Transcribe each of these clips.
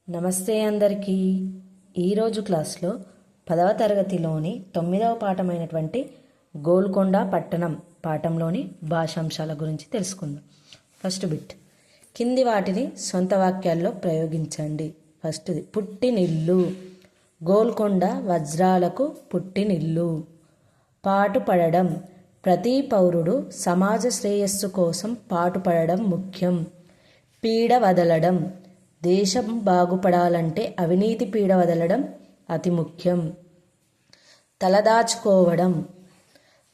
నమస్తే అందరికీ. ఈరోజు క్లాస్లో 10వ తరగతిలోని 9వ పాఠమైనటువంటి గోల్కొండ పట్టణం పాఠంలోని భాషాంశాల గురించి తెలుసుకుందాం. ఫస్ట్ బిట్, కింది వాటిని సొంత వాక్యాల్లో ప్రయోగించండి. ఫస్ట్ది, పుట్టినిల్లు. గోల్కొండ వజ్రాలకు పుట్టినిల్లు. పాటుపడడం. ప్రతి పౌరుడు సమాజ శ్రేయస్సు కోసం పాటుపడడం ముఖ్యం. పీడ వదలడం. దేశం బాగుపడాలంటే అవినీతి పీడ వదలడం అతి ముఖ్యం. తలదాచుకోవడం.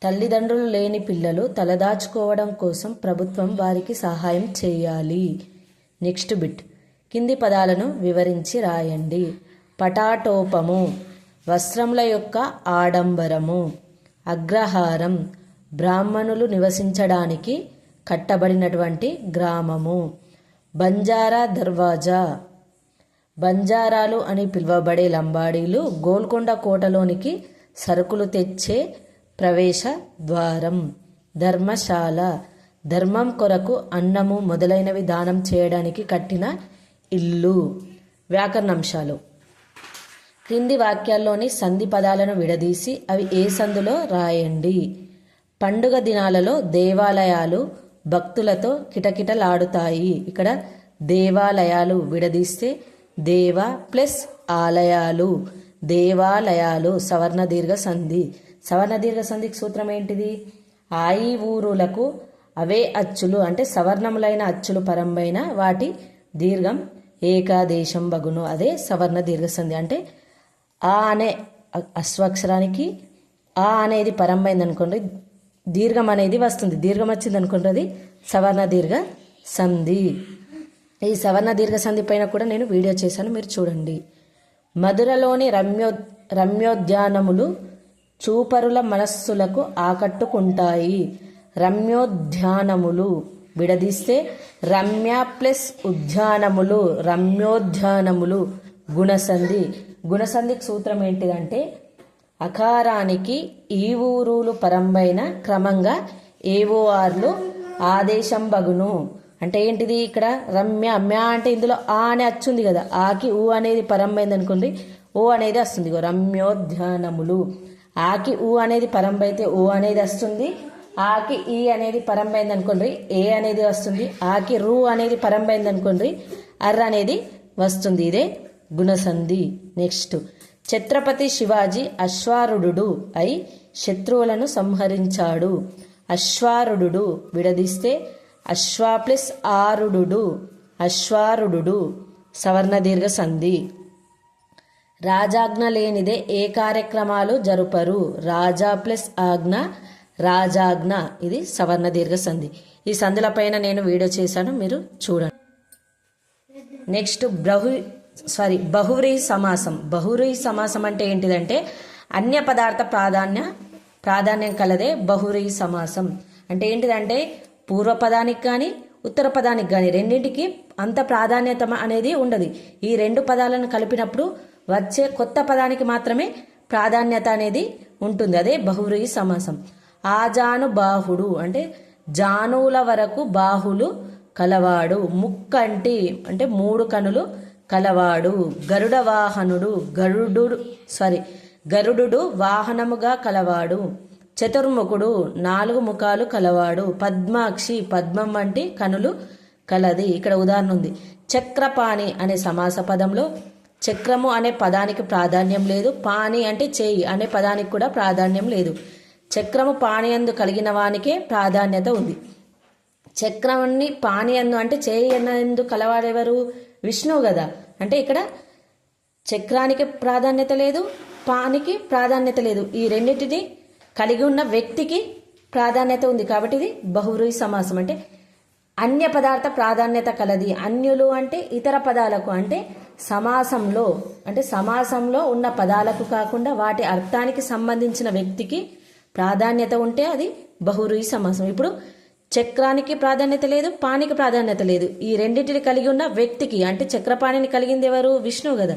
తల్లిదండ్రులు లేని పిల్లలు తలదాచుకోవడం కోసం ప్రభుత్వం వారికి సహాయం చేయాలి. నెక్స్ట్ బిట్, కింది పదాలను వివరించి రాయండి. పటాటోపము, వస్త్రముల యొక్క ఆడంబరము. అగ్రహారం, బ్రాహ్మణులు నివసించడానికి కట్టబడినటువంటి గ్రామము. బంజారా దర్వాజా, బంజారాలు అని పిలువబడే లంబాడీలు గోల్కొండ కోటలోనికి సరుకులు తెచ్చే ప్రవేశ ద్వారం. ధర్మశాల, ధర్మం కొరకు అన్నము మొదలైనవి దానం చేయడానికి కట్టిన ఇల్లు. వ్యాకరణాంశాలు. క్రింది వాక్యాల్లోని సంధి పదాలను విడదీసి అవి ఏ సందులో రాయండి. పండుగ దినాలలో దేవాలయాలు భక్తులతో కిటకిటలాడుతాయి. ఇక్కడ దేవాలయాలు విడదీస్తే దేవ ప్లస్ ఆలయాలు, దేవాలయాలు. సవర్ణ దీర్ఘ సంధి. సవర్ణ దీర్ఘ సంధికి సూత్రం ఏంటిది? ఆయి ఊరులకు అవే అచ్చులు అంటే సవర్ణములైన అచ్చులు పరంబైన వాటి దీర్ఘం ఏకాదేశం బగును. అదే సవర్ణ దీర్ఘ సంధి. అంటే ఆ అనే అశ్వాక్షరానికి ఆ అనేది పరంబైంది అనుకోండి, దీర్ఘం అనేది వస్తుంది. దీర్ఘం వచ్చింది అనుకోండి, అది సవర్ణ దీర్ఘ సంధి. ఈ సవర్ణ దీర్ఘ సంధి పైన కూడా నేను వీడియో చేశాను, మీరు చూడండి. మధురలోని రమ్యోద్యానములు చూపరుల మనస్సులకు ఆకట్టుకుంటాయి. రమ్యోద్యానములు విడదీస్తే రమ్య ప్లస్ ఉద్యానములు, రమ్యోద్యానములు. గుణసంధి. గుణసంధికి సూత్రం ఏంటిదంటే అకారానికి ఈ ఊరులు పరంబైన క్రమంగా ఏఓఆర్లు ఆదేశం బగును. అంటే ఏంటిది? ఇక్కడ రమ్య మ్యా అంటే ఇందులో ఆ అనే అచ్చుంది కదా, ఆకి ఊ అనేది పరంబైంది అనుకోండి, ఓ అనేది వస్తుంది. రమ్యోద్యానములు. ఆకి ఊ అనేది పరంబైతే ఓ అనేది వస్తుంది. ఆకి ఈ అనేది పరంబైంది అనుకోండి, ఏ అనేది వస్తుంది. ఆకి రు అనేది పరంబైంది అనుకోండి, అర్ర అనేది వస్తుంది. ఇదే గుణసంధి. నెక్స్ట్, ఛత్రపతి శివాజీ అశ్వారూఢుడు అయి శత్రువులను సంహరించాడు. అశ్వారూఢుడు విడదీస్తే అశ్వా ప్లస్ ఆరుడు, అశ్వారూఢుడు. సవర్ణ దీర్ఘ సంధి. రాజాజ్ఞ లేనిదే ఏ కార్యక్రమాలు జరుపరు. రాజా ప్లస్ ఆజ్ఞ, రాజాజ్ఞ. ఇది సవర్ణ దీర్ఘ సంధి. ఈ సంధుల పైన నేను వీడియో చేశాను, మీరు చూడండి. నెక్స్ట్ బహువ్రీహి సమాసం. బహువ్రీహి సమాసం అంటే ఏంటిదంటే అన్య పదార్థ ప్రాధాన్యం కలదే బహువ్రీహి సమాసం. అంటే ఏంటిదంటే పూర్వపదానికి కానీ ఉత్తర పదానికి కానీ రెండింటికి అంత ప్రాధాన్యత అనేది ఉండదు. ఈ రెండు పదాలను కలిపినప్పుడు వచ్చే కొత్త పదానికి మాత్రమే ప్రాధాన్యత అనేది ఉంటుంది. అదే బహువ్రీహి సమాసం. ఆజాను బాహుడు అంటే జానువుల వరకు బాహులు కలవాడు. ముక్కంటి అంటే మూడు కనులు కలవాడు. గరుడ వాహనుడు, గరుడు వాహనముగా కలవాడు. చతుర్ముఖుడు 4 ముఖాలు కలవాడు. పద్మాక్షి పద్మం వంటి కనులు కలది. ఇక్కడ ఉదాహరణ ఉంది. చక్రపాణి అనే సమాస పదంలో చక్రము అనే పదానికి ప్రాధాన్యం లేదు. పాణి అంటే చేయి అనే పదానికి కూడా ప్రాధాన్యం లేదు. చక్రము పాణియందు కలిగిన వానికే ప్రాధాన్యత ఉంది. చక్రాన్ని పాణియందు అంటే చేయి ఎందు కలవాడెవరు? విష్ణువు కదా. అంటే ఇక్కడ చక్రానికి ప్రాధాన్యత లేదు, పానికి ప్రాధాన్యత లేదు. ఈ రెండింటిని కలిగి ఉన్న వ్యక్తికి ప్రాధాన్యత ఉంది. కాబట్టి ఇది బహువ్రీహి సమాసం. అంటే అన్య పదార్థ ప్రాధాన్యత కలది. అన్యులు అంటే ఇతర పదాలకు, అంటే సమాసంలో ఉన్న పదాలకు కాకుండా వాటి అర్థానికి సంబంధించిన వ్యక్తికి ప్రాధాన్యత ఉంటే అది బహువ్రీహి సమాసం. ఇప్పుడు చక్రానికి ప్రాధాన్యత లేదు, పానికి ప్రాధాన్యత లేదు. ఈ రెండింటిని కలిగి ఉన్న వ్యక్తికి, అంటే చక్రపాణిని కలిగింది ఎవరు? విష్ణువు కదా.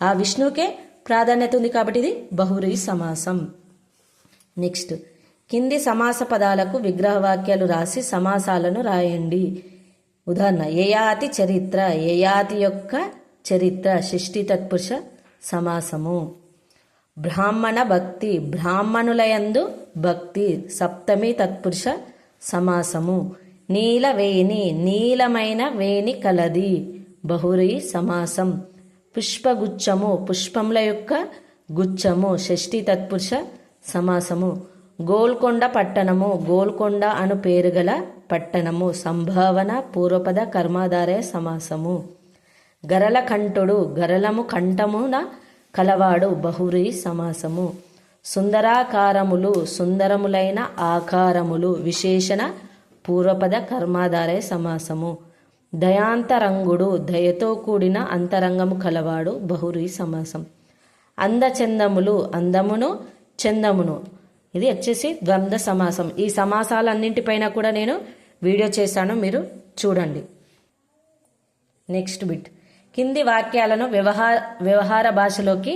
ఆ విష్ణువుకే ప్రాధాన్యత ఉంది. కాబట్టి ఇది బహువ్రీహి సమాసం. నెక్స్ట్, కింది సమాస పదాలకు విగ్రహవాక్యాలు రాసి సమాసాలను రాయండి. ఉదాహరణ, యయాతి చరిత్ర. యయాతి యొక్క చరిత్ర షష్ఠీ తత్పురుష సమాసము. బ్రాహ్మణ భక్తి బ్రాహ్మణులయందు భక్తి సప్తమి తత్పురుష సమాసము. నీలవేణి నీలమైన వేణి కలది బహురీ సమాసం. పుష్పగుచ్చము పుష్పముల యొక్క గుచ్చము షష్ఠీ తత్పురుష సమాసము. గోల్కొండ పట్టణము గోల్కొండ అను పేరు గల పట్టణము సంభావన పూర్వపద కర్మాధారయ సమాసము. గరల కంఠుడు గరలము కంఠమున కలవాడు బహురీ సమాసము. సుందరాకారములు సుందరములైన ఆకారములు విశేషణ పూర్వపద కర్మాధారయ సమాసము. దయాంతరంగుడు దయతో కూడిన అంతరంగము కలవాడు బహురీ సమాసం. అందచందములు అందమును చందమును ఇది వచ్చేసి ద్వంద్వ సమాసం. ఈ సమాసాలన్నింటిపైన కూడా నేను వీడియో చేశాను, మీరు చూడండి. నెక్స్ట్ బిట్ కింది వాక్యాలను వ్యవహార భాషలోకి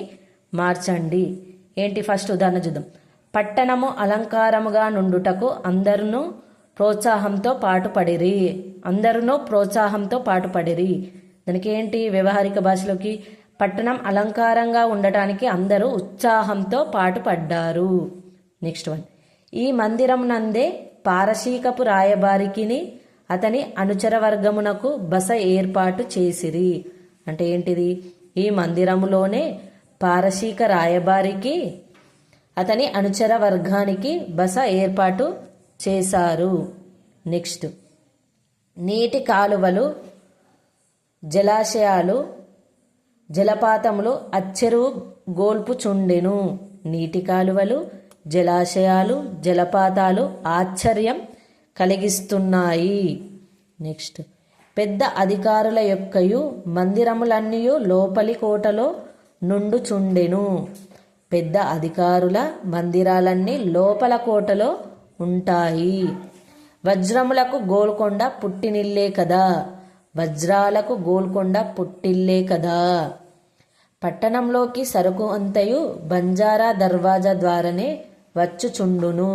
మార్చండి. ఏంటి ఫస్ట్ ఉదాహరణ చూద్దాం. పట్టణము అలంకారముగా నుండుటకు అందరును ప్రోత్సాహంతో పాటుపడిరి. అందరును ప్రోత్సాహంతో పాటుపడిరి. దానికి ఏంటి వ్యవహారిక భాషలోకి పట్టణం అలంకారంగా ఉండటానికి అందరూ ఉత్సాహంతో పాటుపడ్డారు. నెక్స్ట్ వన్ ఈ మందిరం నందే పారశీకపు రాయబారికిని అతని అనుచర వర్గమునకు బస ఏర్పాటు చేసిరి. అంటే ఏంటిది? ఈ మందిరములోనే పారశీక రాయబారికి అతని అనుచర వర్గానికి బస ఏర్పాటు చేశారు. నెక్స్ట్ నీటి కాలువలు జలాశయాలు జలపాతములు అచ్చెరువు గోల్పుచుండెను. నీటి కాలువలు జలాశయాలు జలపాతాలు ఆశ్చర్యం కలిగిస్తున్నాయి. నెక్స్ట్ పెద్ద అధికారుల యొక్కయు మందిరములన్నీయు లోపలి కోటలో నుండుచుండెను. పెద్ద అధికారుల మందిరాలన్నీ లోపల కోటలో ఉంటాయి. వజ్రములకు గోల్కొండ పుట్టినిల్లే కదా. వజ్రాలకు గోల్కొండ పుట్టిల్లే కదా. పట్టణంలోకి సరుకు అంతయు బంజారా దర్వాజా ద్వారానే వచ్చుచుండును.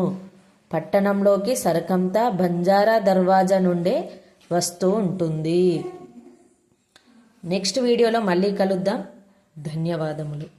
పట్టణంలోకి సరుకంతా బంజారా దర్వాజా నుండే వస్తూ ఉంటుంది. నెక్స్ట్ వీడియోలో మళ్ళీ కలుద్దాం. ధన్యవాదములు.